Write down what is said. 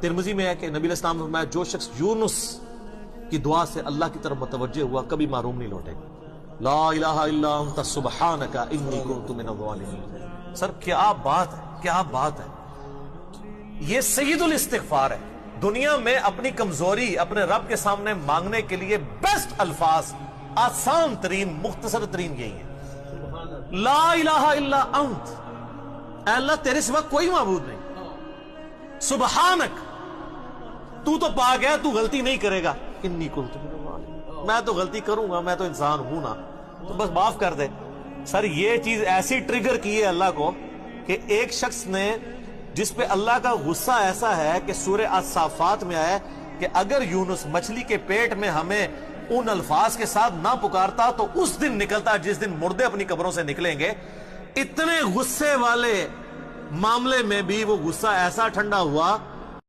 ترمذی میں ہے کہ نبی علیہ السلام نے فرمایا جو شخص یونس کی دعا سے اللہ کی طرف متوجہ ہوا کبھی محروم نہیں لوٹے گا. لا الہ الا انت سبحانک انی کنت من الظالمین. سر کیا بات ہے، کیا بات ہے. یہ سید الاستغفار ہے. دنیا میں اپنی کمزوری اپنے رب کے سامنے مانگنے کے لیے بیسٹ الفاظ، آسان ترین، مختصر ترین یہی ہے. لا الہ الا انت، اے اللہ تیرے سوا کوئی معبود نہیں. سبحانک، تو پاک ہے، تو غلطی نہیں کرے گا. انی کنت من الظالمین، میں تو غلطی کروں گا، میں تو انسان ہوں نا، تو بس معاف کر دے. سر یہ چیز ایسی ٹریگر کی ہے اللہ کو کہ ایک شخص نے، جس پہ اللہ کا غصہ ایسا ہے کہ سورہ الصافات میں آیا کہ اگر یونس مچھلی کے پیٹ میں ہمیں ان الفاظ کے ساتھ نہ پکارتا تو اس دن نکلتا جس دن مردے اپنی قبروں سے نکلیں گے. اتنے غصے والے معاملے میں بھی وہ غصہ ایسا ٹھنڈا ہوا